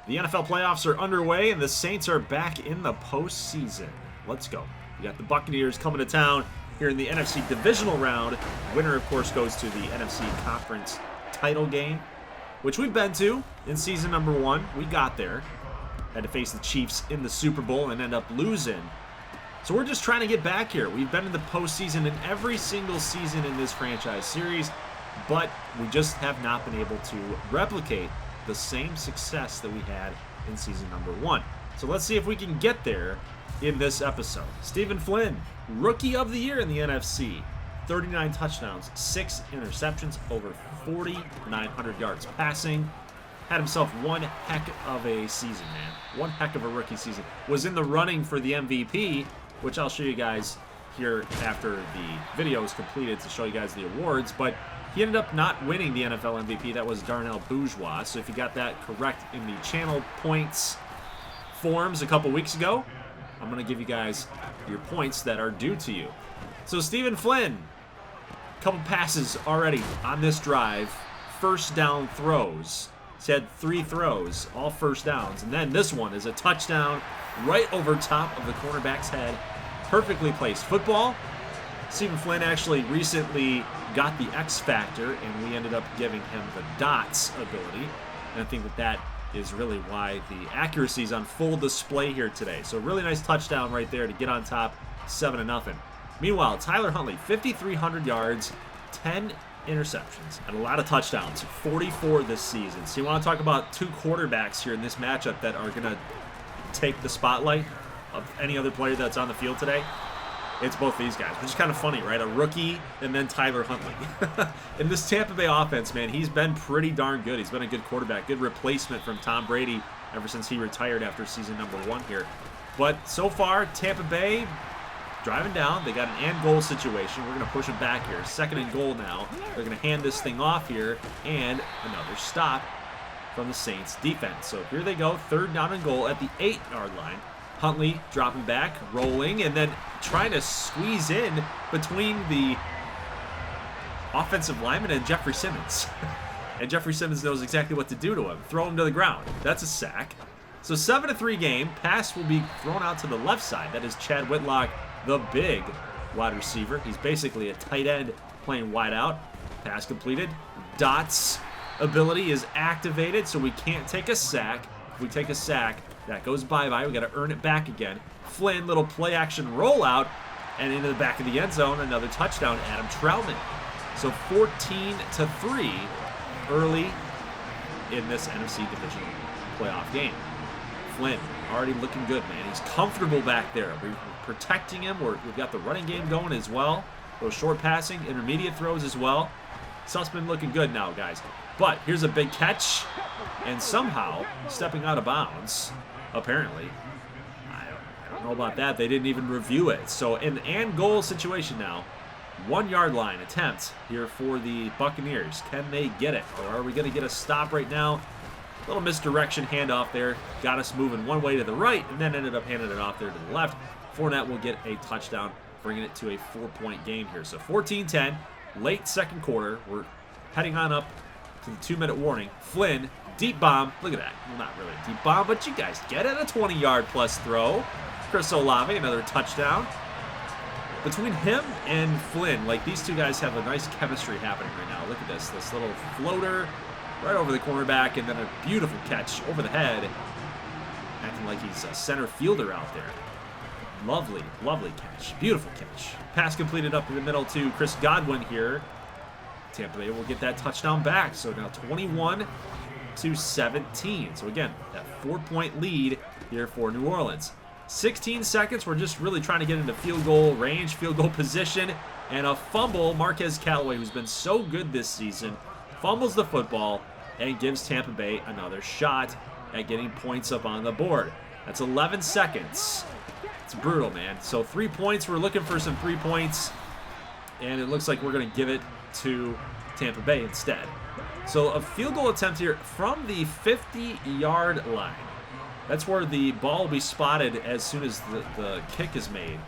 The NFL playoffs are underway, and the Saints are back in the postseason. Let's go. We got the Buccaneers coming to town here in the NFC divisional round. Winner, of course, goes to the NFC conference title game, which we've been to in season number 1. We got there. Had to face the Chiefs in the Super Bowl and end up losing. So we're just trying to get back here. We've been in the postseason in every single season in this franchise series, but we just have not been able to replicate the same success that we had in season number 1. So let's see if we can get there in this episode. Stephen Flynn, Rookie of the Year in the NFC. 39 touchdowns, 6 interceptions, over 4,900 yards passing. Had himself one heck of a season, man. One heck of a rookie season. Was in the running for the MVP, which I'll show you guys here after the video is completed to show you guys the awards, but he ended up not winning the NFL MVP. That was Darnell Bourgeois. So if you got that correct in the channel points forms a couple weeks ago, I'm going to give you guys your points that are due to you. So Stephen Flynn, a couple passes already on this drive. First down throws. He's had 3 throws, all first downs. And then this one is a touchdown right over top of the cornerback's head. Perfectly placed football. Stephen Flynn actually recently got the X Factor, and we ended up giving him the dots ability. And I think that is really why the accuracy is on full display here today. So really nice touchdown right there to get on top, 7-0. Meanwhile, Tyler Huntley, 5,300 yards, 10 interceptions, and a lot of touchdowns, 44 this season. So you want to talk about 2 quarterbacks here in this matchup that are going to take the spotlight of any other player that's on the field today? It's both these guys, which is kind of funny, right? A rookie and then Tyler Huntley. In this Tampa Bay offense, man, he's been pretty darn good. He's been a good quarterback, good replacement from Tom Brady ever since he retired after season number 1 here. But so far, Tampa Bay driving down. They got an and goal situation. We're going to push them back here. 2nd and goal now. They're going to hand this thing off here, and another stop from the Saints defense. So here they go, 3rd down and goal at the 8-yard line. Huntley dropping back, rolling, and then trying to squeeze in between the offensive lineman and Jeffrey Simmons. And Jeffrey Simmons knows exactly what to do to him. Throw him to the ground. That's a sack. So 7-3 game. Pass will be thrown out to the left side. That is Chad Whitlock, the big wide receiver. He's basically a tight end playing wide out. Pass completed. Dots ability is activated, so we can't take a sack. If we take a sack, that goes bye-bye. We got to earn it back again. Flynn, little play-action rollout, and into the back of the end zone, another touchdown, Adam Troutman. So 14-3 early in this NFC divisional playoff game. Flynn already looking good, man. He's comfortable back there. We're protecting him. We've got the running game going as well. Those short passing, intermediate throws as well. Stuff's been looking good now, guys. But here's a big catch, and somehow stepping out of bounds, apparently. I don't know about that. They didn't even review it. So an and goal situation now. 1-yard line attempt here for the Buccaneers. Can they get it, or are we going to get a stop right now? Little misdirection handoff there. Got us moving one way to the right, and then ended up handing it off there to the left. Fournette will get a touchdown, bringing it to a 4-point game here. So 14-10, late 2nd quarter. We're heading on up to the 2-minute warning. Flynn, deep bomb. Look at that. Well, not really a deep bomb, but you guys get it. A 20-yard plus throw. Chris Olave, another touchdown. Between him and Flynn, like, these 2 guys have a nice chemistry happening right now. Look at this. This little floater right over the cornerback, and then a beautiful catch over the head. Acting like he's a center fielder out there. Lovely, lovely catch. Beautiful catch. Pass completed up in the middle to Chris Godwin here. Tampa Bay will get that touchdown back. So now 21-17. So again, that 4-point lead here for New Orleans. 16 seconds. We're just really trying to get into field goal range, field goal position, and a fumble. Marquez Callaway, who's been so good this season, fumbles the football and gives Tampa Bay another shot at getting points up on the board. That's 11 seconds. It's brutal, man. So 3 points. We're looking for some 3 points, and it looks like we're going to give it to Tampa Bay instead. So a field goal attempt here from the 50-yard line. That's where the ball will be spotted as soon as the kick is made.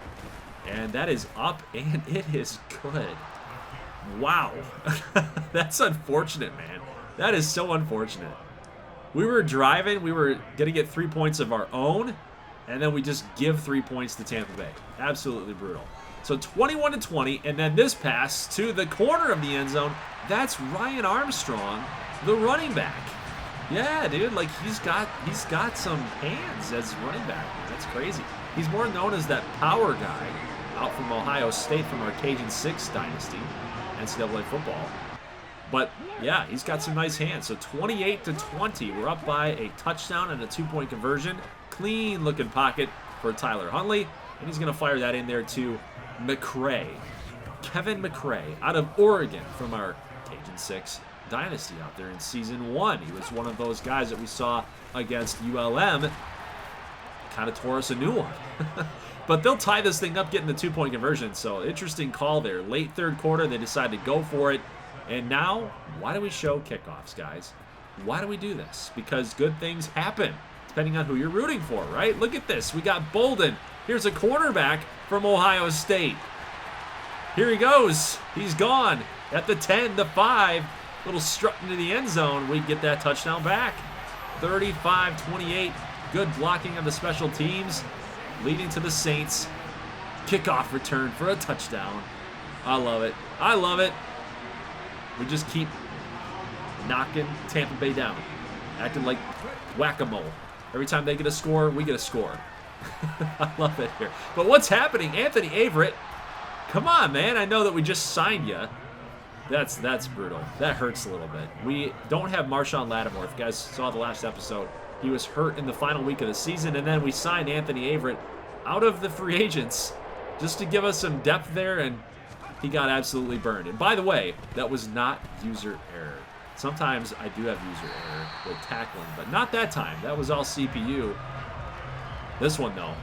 And that is up, and it is good. Wow. That's unfortunate, man. That is so unfortunate. We were driving. We were going to get 3 points of our own, and then we just give 3 points to Tampa Bay. Absolutely brutal. So 21-20, and then this pass to the corner of the end zone. That's Ryan Armstrong, the running back. Yeah, dude, like he's got some hands as running back. That's crazy. He's more known as that power guy out from Ohio State from our Cajun 6 dynasty, NCAA football. But yeah, he's got some nice hands. So 28-20, we're up by a touchdown and a 2-point conversion. Clean looking pocket for Tyler Huntley, and he's gonna fire that in there to McCray. Kevin McCray out of Oregon from our Cajun 6 dynasty out there in season 1. He was one of those guys that we saw against ULM. Kind of tore us a new one. But they'll tie this thing up getting the 2-point conversion. So interesting call there. Late third quarter, they decide to go for it. And now, why do we show kickoffs, guys? Why do we do this? Because good things happen, depending on who you're rooting for, right? Look at this. We got Bolden. Here's a cornerback from Ohio State. Here he goes. He's gone at the 10, the 5. Little strut into the end zone. We get that touchdown back. 35-28. Good blocking of the special teams, leading to the Saints. Kickoff return for a touchdown. I love it. I love it. We just keep knocking Tampa Bay down, acting like whack-a-mole. Every time they get a score, we get a score. I love it here. But what's happening? Anthony Averett, come on, man. I know that we just signed you. That's brutal. That hurts a little bit. We don't have Marshawn Lattimore. If you guys saw the last episode, he was hurt in the final week of the season, and then we signed Anthony Averett out of the free agents just to give us some depth there, and he got absolutely burned. And by the way, that was not user error. Sometimes I do have user error with tackling, but not that time. That was all CPU. This one, though,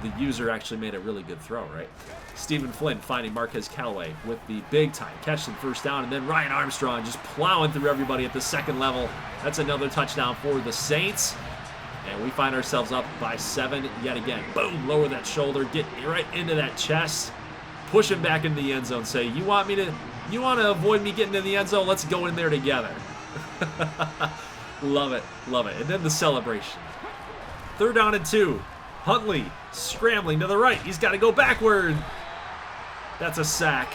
the user actually made a really good throw, right? Stephen Flynn finding Marquez Callaway with the big-time catch and first down, and then Ryan Armstrong just plowing through everybody at the second level. That's another touchdown for the Saints. And we find ourselves up by 7 yet again. Boom, lower that shoulder, get right into that chest, push him back into the end zone. Say, you want to avoid me getting in the end zone? Let's go in there together. Love it, love it. And then the celebration. 3rd down and 2. Huntley scrambling to the right. He's got to go backward. That's a sack.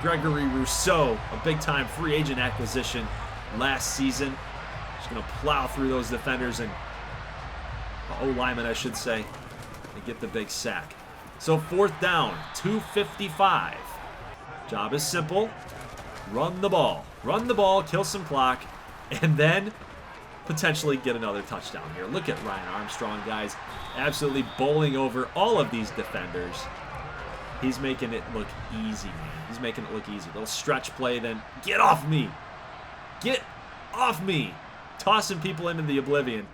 Gregory Rousseau, a big-time free agent acquisition last season. Just going to plow through those defenders and O-lineman, I should say, and get the big sack. So 4th down, 2:55. Job is simple. Run the ball. Run the ball, kill some clock, and then potentially get another touchdown here. Look at Ryan Armstrong, guys. Absolutely bowling over all of these defenders. He's making it look easy, man. He's making it look easy. Little stretch play, then get off me. Get off me. Tossing people into the oblivion.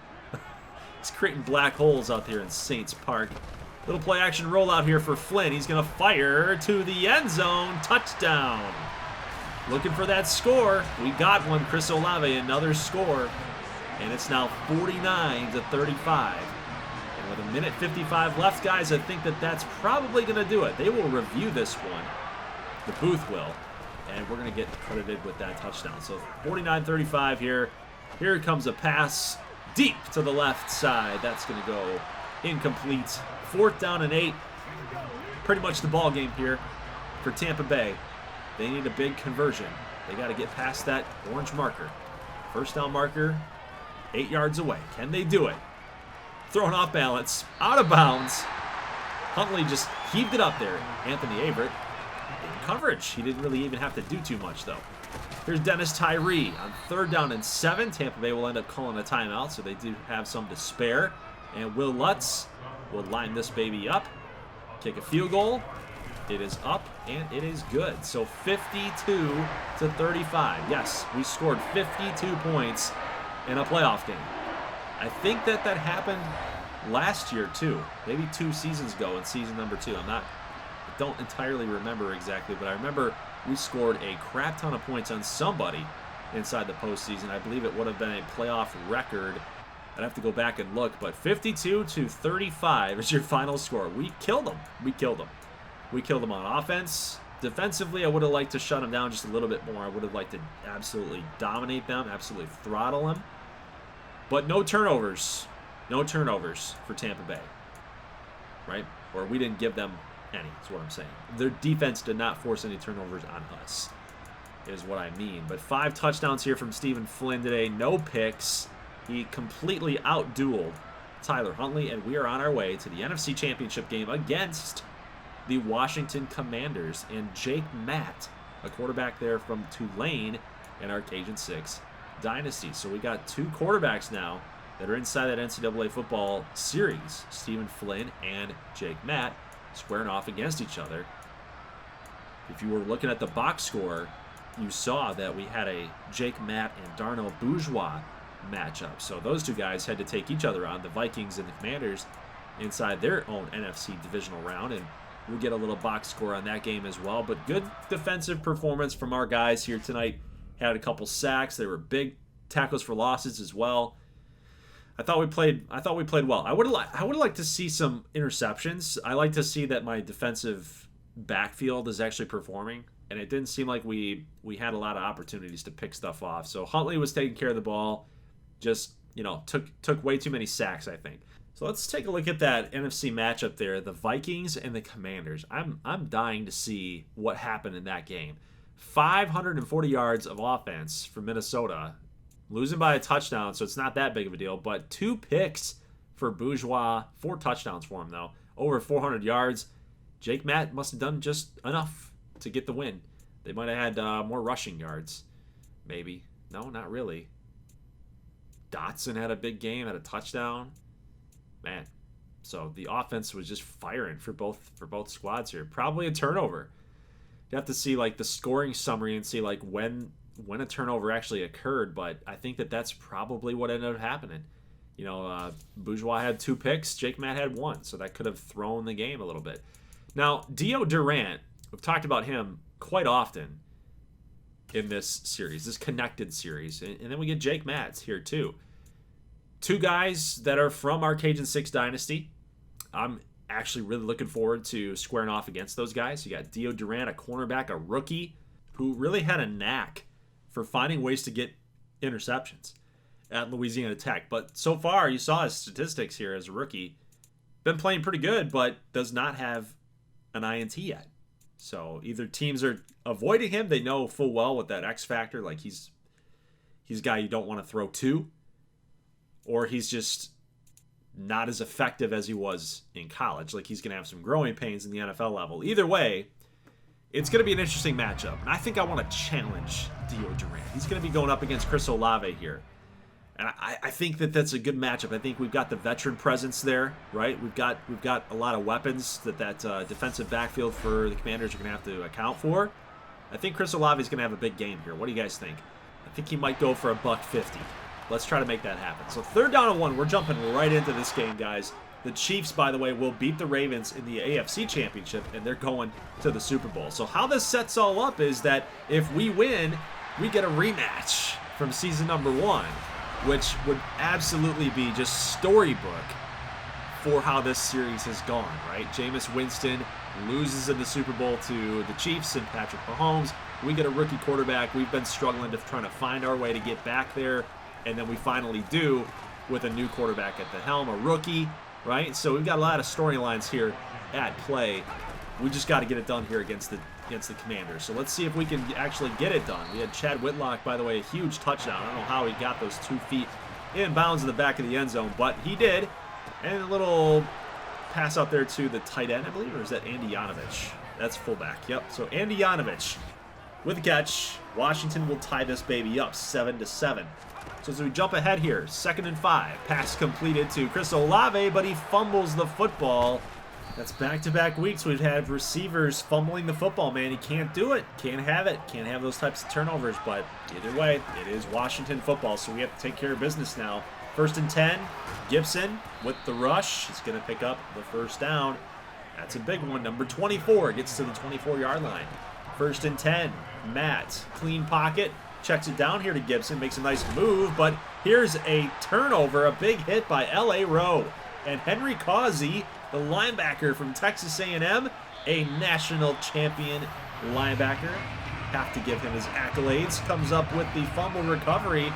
He's creating black holes out here in Saints Park. Little play action rollout here for Flynn. He's going to fire to the end zone. Touchdown. Looking for that score. We got one. Chris Olave, another score. And it's now 49-35. And with 1:55 left, guys, I think that's probably going to do it. They will review this one. The booth will. And we're going to get credited with that touchdown. So 49-35 here. Here comes a pass deep to the left side. That's going to go incomplete. 4th down and 8. Pretty much the ball game here for Tampa Bay. They need a big conversion. They got to get past that orange marker. 1st down marker, 8 yards away. Can they do it? Thrown off balance, out of bounds. Huntley just heaved it up there. Anthony Averett in coverage. He didn't really even have to do too much, though. Here's Dennis Tyree on 3rd down and 7. Tampa Bay will end up calling a timeout, so they do have some to spare. And Will Lutz will line this baby up, kick a field goal. It is up, and it is good. So 52-35. Yes, we scored 52 points in a playoff game. I think that happened last year, too. Maybe 2 seasons ago in season number 2. I don't entirely remember exactly, but I remember we scored a crap ton of points on somebody inside the postseason. I believe it would have been a playoff record. I'd have to go back and look, but 52-35 is your final score. We killed them. We killed them. We killed them on offense. Defensively, I would have liked to shut them down just a little bit more. I would have liked to absolutely dominate them, absolutely throttle them. But no turnovers. No turnovers for Tampa Bay. Right? Or we didn't give them any, is what I'm saying. Their defense did not force any turnovers on us, is what I mean. But 5 touchdowns here from Stephen Flynn today. No picks. He completely outdueled Tyler Huntley, and we are on our way to the NFC Championship game against the Washington Commanders and Jake Matt, a quarterback there from Tulane in our Cajun 6 dynasty. So we got 2 quarterbacks now that are inside that NCAA football series. Stephen Flynn and Jake Matt squaring off against each other. If you were looking at the box score, you saw that we had a Jake Matt and Darnell Bourgeois matchup. So those 2 guys had to take each other on, the Vikings and the Commanders, inside their own NFC divisional round. And we'll get a little box score on that game as well. But good defensive performance from our guys here tonight. Had a couple sacks. They were big tackles for losses as well. I thought we played well. I would like to see some interceptions. I like to see that my defensive backfield is actually performing, and it didn't seem like we had a lot of opportunities to pick stuff off. So Huntley was taking care of the ball, just took way too many sacks, I think. So let's take a look at that NFC matchup there, the Vikings and the Commanders. I'm dying to see what happened in that game. 540 yards of offense for Minnesota. Losing by a touchdown, so it's not that big of a deal. But 2 picks for Bourgeois. 4 touchdowns for him, though. Over 400 yards. Jake Matt must have done just enough to get the win. They might have had more rushing yards. Maybe. No, not really. Dotson had a big game, had a touchdown. Man. So the offense was just firing for both squads here. Probably a turnover. You have to see like the scoring summary and see like when a turnover actually occurred, but I think that's probably what ended up happening. Bourgeois had 2 picks, Jake Matt had 1, so that could have thrown the game a little bit. Now, Dio Durant, we've talked about him quite often in this series, this connected series, and then we get Jake Matt here too. 2 guys that are from our Cajun 6 dynasty. I'm actually really looking forward to squaring off against those guys. You got Dio Durant, a cornerback, a rookie, who really had a knack for finding ways to get interceptions at Louisiana Tech. But so far, you saw his statistics here as a rookie. Been playing pretty good, but does not have an INT yet. So either teams are avoiding him, they know full well what that X factor, like he's a guy you don't want to throw to, or he's just not as effective as he was in college. Like he's going to have some growing pains in the NFL level. Either way, it's going to be an interesting matchup. And I think I want to challenge Dio Durant. He's going to be going up against Chris Olave here. And I think that's a good matchup. I think we've got the veteran presence there, right? We've got a lot of weapons that defensive backfield for the Commanders are going to have to account for. I think Chris Olave is going to have a big game here. What do you guys think? I think he might go for a $150. Let's try to make that happen. So 3rd down and 1. We're jumping right into this game, guys. The Chiefs, by the way, will beat the Ravens in the AFC Championship, and they're going to the Super Bowl. So how this sets all up is that if we win, we get a rematch from season number 1, which would absolutely be just storybook for how this series has gone, right? Jameis Winston loses in the Super Bowl to the Chiefs and Patrick Mahomes. We get a rookie quarterback. We've been struggling to trying to find our way to get back there, and then we finally do with a new quarterback at the helm, a rookie, right? So we've got a lot of storylines here at play. We just got to get it done here against the Commanders. So let's see if we can actually get it done. We had Chad Whitlock, by the way, a huge touchdown. I don't know how he got those 2 feet in bounds in the back of the end zone, but he did. And a little pass out there to the tight end, I believe, or is that Andy Yanovich? That's fullback. Yep. So Andy Yanovich with the catch. Washington will tie this baby up 7-7. So as we jump ahead here, 2nd and 5. Pass completed to Chris Olave, but he fumbles the football. That's back-to-back weeks we've had receivers fumbling the football, man. He can't do it. Can't have it. Can't have those types of turnovers. But either way, it is Washington football, so we have to take care of business now. 1st and 10. Gibson with the rush. He's going to pick up the 1st down. That's a big one. Number 24 gets to the 24-yard line. 1st and 10. Matt, clean pocket. Checks it down here to Gibson. Makes a nice move, but here's a turnover. A big hit by L.A. Rowe. And Henry Causey, the linebacker from Texas A&M, a national champion linebacker. Have to give him his accolades. Comes up with the fumble recovery.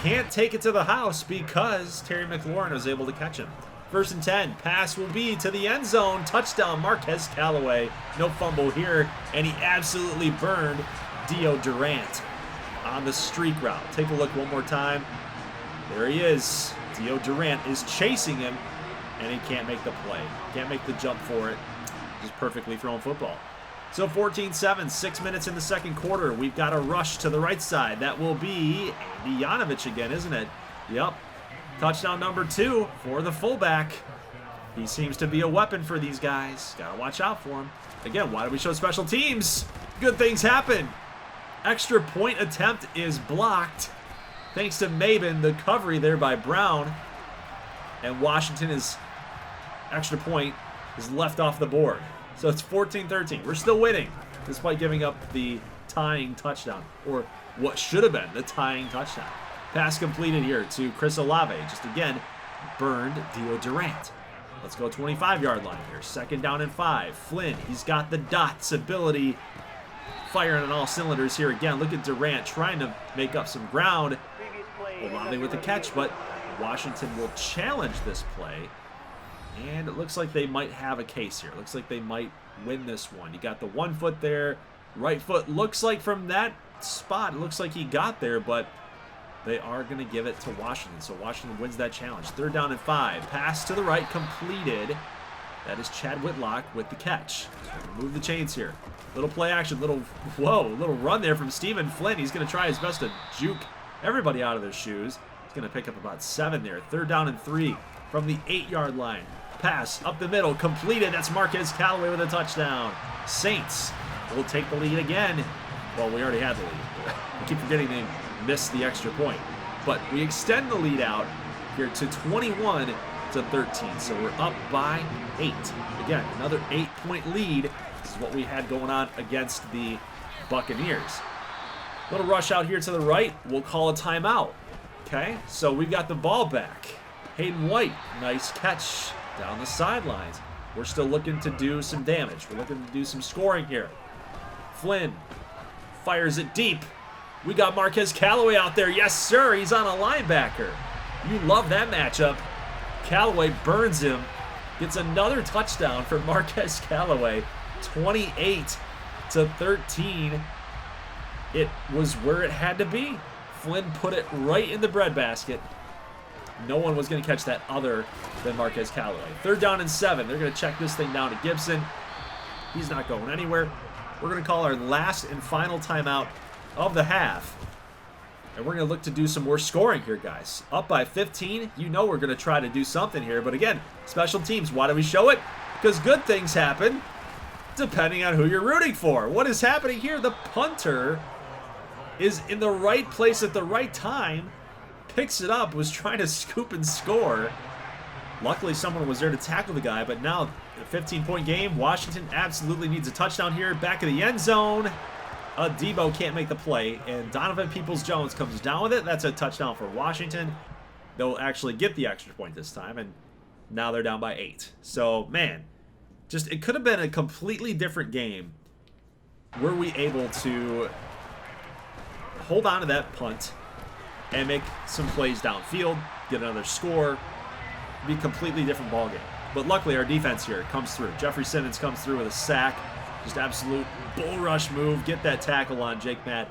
can't take it to the house because Terry McLaurin was able to catch him. 1st and 10. Pass will be to the end zone. Touchdown, Marquez Callaway. No fumble here, and he absolutely burned Dio Durant on the streak route. Take a look one more time. There he is. Dio Durant is chasing him, and he can't make the play. Can't make the jump for it. Just perfectly thrown football. So 14-7, 6 minutes in the second quarter. We've got a rush to the right side. That will be Andy Yanovich again, isn't it? Yep. Touchdown number 2 for the fullback. He seems to be a weapon for these guys. Gotta watch out for him. Again, why do we show special teams? Good things happen. Extra point attempt is blocked. Thanks to Mabin, the recovery there by Brown. And Washington is extra point is left off the board. So it's 14-13. We're still winning, despite giving up the tying touchdown, or what should have been the tying touchdown. Pass completed here to Chris Olave. Just again, burned Dio Durant. Let's go 25-yard line here. 2nd down and 5. Flynn, he's got the dots ability. Firing on all cylinders here again. Look at Durant trying to make up some ground. Olave with the catch, but Washington will challenge this play. And it looks like they might have a case here. Looks like they might win this one. You got the 1 foot there. Right foot looks like from that spot, it looks like he got there, but they are going to give it to Washington. So Washington wins that challenge. 3rd down and 5. Pass to the right, completed. That is Chad Whitlock with the catch. So move the chains here. Little play action, little run there from Stephen Flynn. He's going to try his best to juke everybody out of their shoes. He's going to pick up about 7 there. 3rd down and 3 from the 8-yard line. Pass up the middle, completed. That's Marquez Callaway with a touchdown. Saints will take the lead again. Well, we already had the lead. I keep forgetting they missed the extra point. But we extend the lead out here to 21-13. So we're up by 8. Again, another 8-point lead. This is what we had going on against the Buccaneers. Little rush out here to the right. We'll call a timeout. Okay, so we've got the ball back. Hayden White, nice catch down the sidelines. We're still looking to do some damage. We're looking to do some scoring here. Flynn fires it deep. We got Marquez Callaway out there. Yes, sir. He's on a linebacker. You love that matchup. Callaway burns him. Gets another touchdown for Marquez Callaway. 28-13. It was where it had to be. Flynn put it right in the breadbasket. No one was going to catch that other than Marquez Callaway. 3rd down and 7. They're going to check this thing down to Gibson. He's not going anywhere. We're going to call our last and final timeout of the half. And we're going to look to do some more scoring here, guys. Up by 15. You know we're going to try to do something here. But again, special teams. Why do we show it? Because good things happen depending on who you're rooting for. What is happening here? The punter is in the right place at the right time. Picks it up, was trying to scoop and score. Luckily, someone was there to tackle the guy, but now a 15-point game. Washington absolutely needs a touchdown here. Back of the end zone. Debo can't make the play, and Donovan Peoples-Jones comes down with it. That's a touchdown for Washington. They'll actually get the extra point this time, and now they're down by 8. So, man, just it could have been a completely different game. Were we able to hold on to that punt and make some plays downfield, get another score, be a completely different ballgame. But luckily, our defense here comes through. Jeffrey Simmons comes through with a sack. Just absolute bull rush move. Get that tackle on Jake Matt.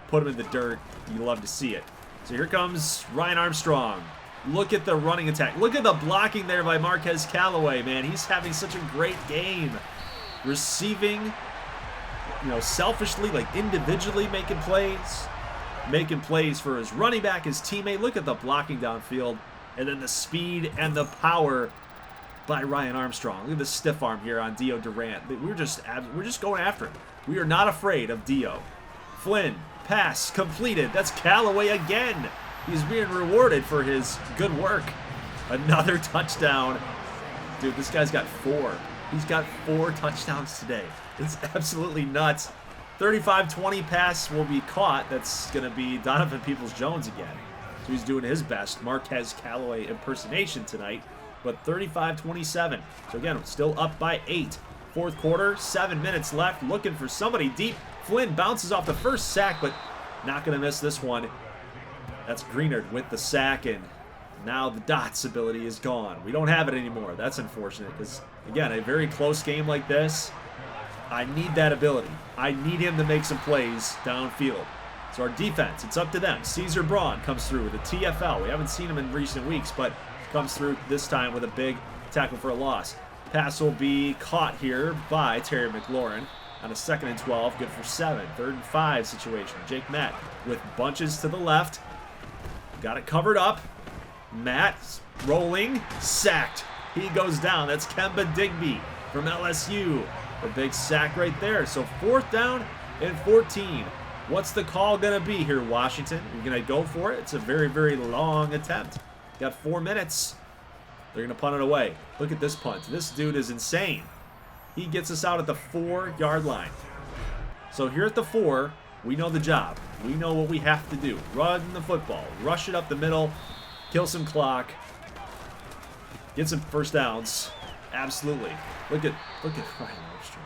Put him in the dirt. You love to see it. So here comes Ryan Armstrong. Look at the running attack. Look at the blocking there by Marquez Callaway, man. He's having such a great game. Receiving, selfishly, like individually making plays. Making plays for his running back, his teammate. Look at the blocking downfield. And then the speed and the power by Ryan Armstrong. Look at the stiff arm here on Dio Durant. We're just going after him. We are not afraid of Dio. Flynn, pass completed. That's Callaway again. He's being rewarded for his good work. Another touchdown. Dude, this guy's got 4. He's got 4 touchdowns today. It's absolutely nuts. 35-20 pass will be caught. That's going to be Donovan Peoples-Jones again. So he's doing his best Marquez Callaway impersonation tonight. But 35-27. So again, still up by 8. Fourth quarter, 7 minutes left. Looking for somebody deep. Flynn bounces off the first sack, but not going to miss this one. That's Greenard with the sack, and now the dots ability is gone. We don't have it anymore. That's unfortunate because, again, a very close game like this, I need that ability. I need him to make some plays downfield. So our defense, it's up to them. Caesar Braun comes through with a TFL. We haven't seen him in recent weeks, but comes through this time with a big tackle for a loss. Pass will be caught here by Terry McLaurin on a 2nd and 12. Good for 7. 3rd and 5 situation. Jake Matt with bunches to the left. Got it covered up. Matt rolling. Sacked. He goes down. That's Kemba Digby from LSU. A big sack right there. So 4th down and 14. What's the call going to be here, Washington? You're going to go for it? It's a very, very long attempt. Got 4 minutes. They're going to punt it away. Look at this punt. This dude is insane. He gets us out at the 4-yard line. So here at the 4, we know the job. We know what we have to do. Run the football. Rush it up the middle. Kill some clock. Get some first downs. Absolutely. Look at Ryan Armstrong.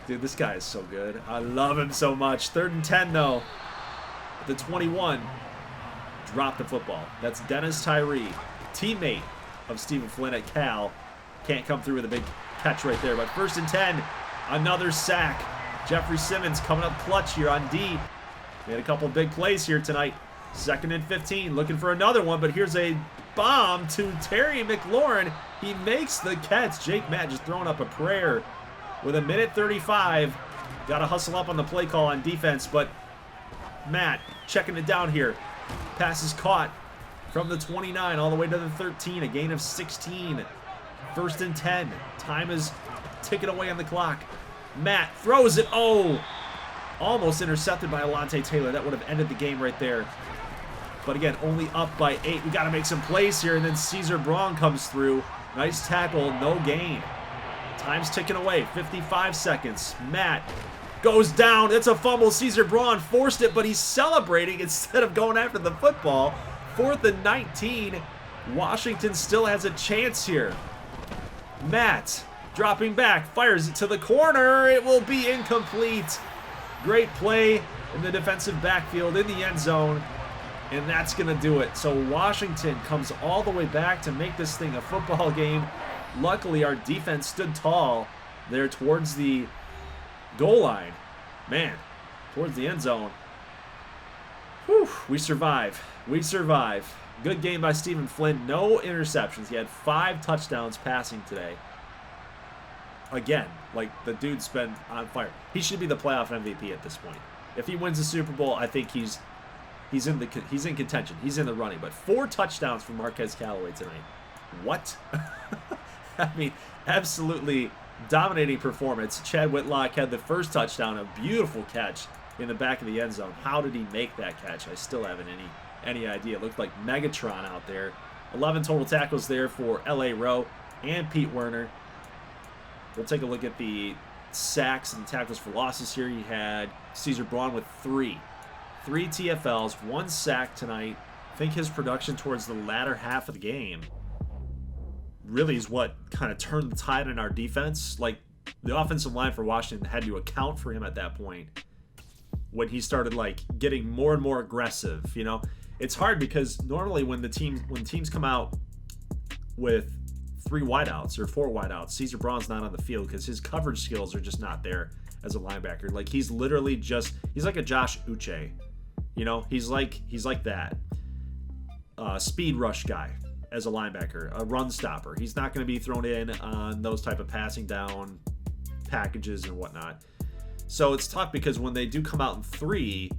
Dude, this guy is so good. I love him so much. 3rd and 10, though. At the 21. Drop the football. That's Dennis Tyree, teammate of Stephen Flynn at Cal. Can't come through with a big catch right there. But 1st and 10. Another sack. Jeffrey Simmons coming up clutch here on D. Made a couple big plays here tonight. 2nd and 15. Looking for another one, but here's a bomb to Terry McLaurin. He makes the catch. Jake Matt just throwing up a prayer with 1:35. Got to hustle up on the play call on defense, but Matt checking it down here. Pass is caught from the 29 all the way to the 13. A gain of 16. 1st and 10. Time is ticking away on the clock. Matt throws it. Oh! Almost intercepted by Alontae Taylor. That would have ended the game right there. But again, only up by 8. We got to make some plays here. And then Caesar Braun comes through. Nice tackle. No gain. Time's ticking away. 55 seconds. Matt goes down. It's a fumble. Caesar Braun forced it, but he's celebrating instead of going after the football. 4th and 19. Washington still has a chance here. Matt dropping back. Fires it to the corner. It will be incomplete. Great play in the defensive backfield in the end zone. And that's going to do it. So Washington comes all the way back to make this thing a football game. Luckily, our defense stood tall there towards the goal line. Man, towards the end zone. Whew, we survive. We survive. Good game by Stephen Flynn. No interceptions. He had 5 touchdowns passing today. Again, like, the dude's been on fire. He should be the playoff MVP at this point. If he wins the Super Bowl, I think he's in contention. He's in the running. But 4 touchdowns from Marquez Callaway tonight. What? I mean, absolutely dominating performance. Chad Whitlock had the first touchdown, a beautiful catch in the back of the end zone. How did he make that catch? I still haven't any idea. It looked like Megatron out there. 11 total tackles there for L.A. Rowe and Pete Werner. We'll take a look at the sacks and tackles for losses here. You had Caesar Braun with 3. 3 TFLs, 1 sack tonight. I think his production towards the latter half of the game really is what kind of turned the tide in our defense. Like, the offensive line for Washington had to account for him at that point when he started, like, getting more and more aggressive, you know? It's hard because normally when teams come out with 3 wideouts or 4 wideouts, Caesar Braun's not on the field because his coverage skills are just not there as a linebacker. Like, he's literally just, he's like a Josh Uche, you know? He's like that speed rush guy as a linebacker, a run stopper. He's not going to be thrown in on those type of passing down packages and whatnot. So it's tough because when they do come out in 3,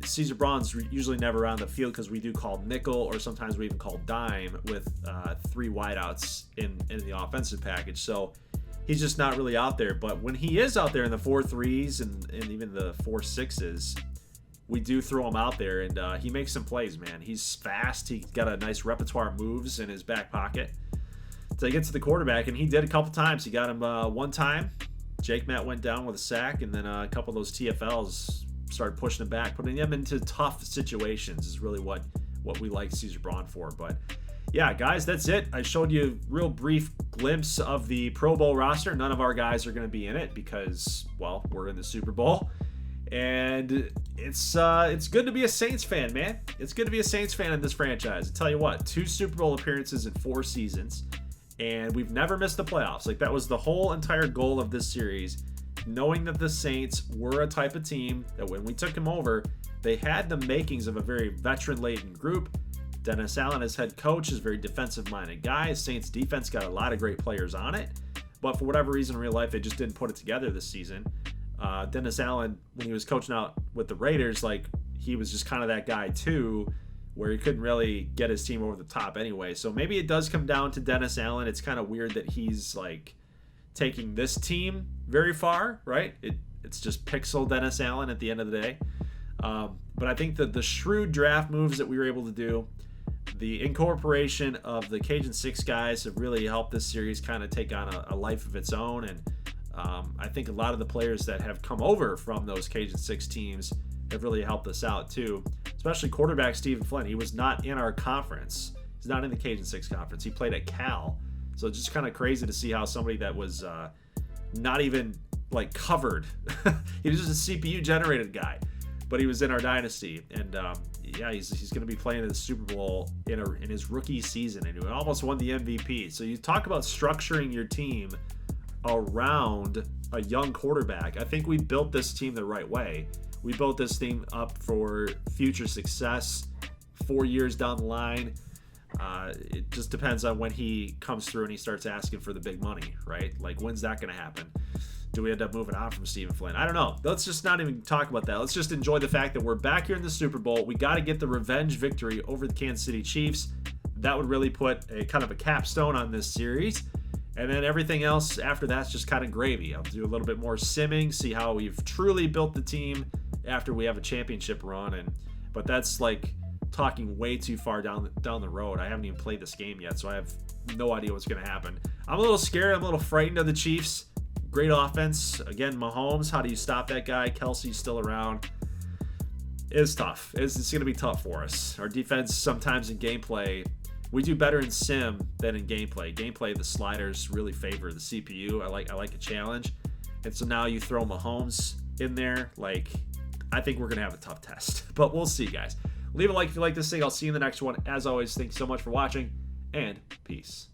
Caesar Braun's usually never on the field because we do call nickel, or sometimes we even call dime with 3 wideouts in the offensive package. So he's just not really out there. But when he is out there in the 4-3s and even the 4-6s, we do throw him out there, and he makes some plays, man. He's fast. He's got a nice repertoire of moves in his back pocket. So he gets to the quarterback, and he did a couple times. He got him one time. Jake Matt went down with a sack, and then a couple of those TFLs started pushing him back, putting him into tough situations is really what we like Caesar Braun for. But yeah, guys, that's it. I showed you a real brief glimpse of the Pro Bowl roster. None of our guys are going to be in it because, well, we're in the Super Bowl. And it's good to be a Saints fan, man. It's good to be a Saints fan in this franchise. I tell you what, 2 Super Bowl appearances in 4 seasons, and we've never missed the playoffs. Like, that was the whole entire goal of this series, knowing that the Saints were a type of team that when we took them over, they had the makings of a very veteran-laden group. Dennis Allen as head coach is a very defensive-minded guy. Saints defense got a lot of great players on it, but for whatever reason in real life, they just didn't put it together this season. Dennis Allen, when he was coaching out with the Raiders, like, he was just kind of that guy too, where he couldn't really get his team over the top anyway. So maybe it does come down to Dennis Allen. It's kind of weird that he's like taking this team very far, right? It's just pixel Dennis Allen at the end of the day. But I think that the shrewd draft moves that we were able to do, the incorporation of the Cajun 6 guys have really helped this series kind of take on a life of its own. And I think a lot of the players that have come over from those Cajun 6 teams have really helped us out too, especially quarterback Stephen Flynn. He was not in our conference. He's not in the Cajun 6 conference. He played at Cal. So it's just kind of crazy to see how somebody that was not even like covered, he was just a CPU generated guy, but he was in our dynasty. And yeah, he's going to be playing in the Super Bowl in his rookie season, and he almost won the MVP. So you talk about structuring your team around a young quarterback. I think we built this team the right way. We built this team up for future success 4 years down the line. It just depends on when he comes through and he starts asking for the big money, right? Like, when's that going to happen? Do we end up moving on from Stephen Flynn? I don't know. Let's just not even talk about that. Let's just enjoy the fact that we're back here in the Super Bowl. We got to get the revenge victory over the Kansas City Chiefs. That would really put a kind of a capstone on this series. And then everything else after that's just kind of gravy. I'll do a little bit more simming, see how we've truly built the team after we have a championship run. But that's like talking way too far down the road. I haven't even played this game yet, so I have no idea what's going to happen. I'm a little scared. I'm a little frightened of the Chiefs. Great offense. Again, Mahomes, how do you stop that guy? Kelsey's still around. It's tough. It's going to be tough for us. Our defense sometimes in gameplay, we do better in sim than in gameplay. Gameplay, the sliders really favor the CPU. I like a challenge. And so now you throw Mahomes in there. Like, I think we're going to have a tough test. But we'll see, guys. Leave a like if you like this thing. I'll see you in the next one. As always, thanks so much for watching, and peace.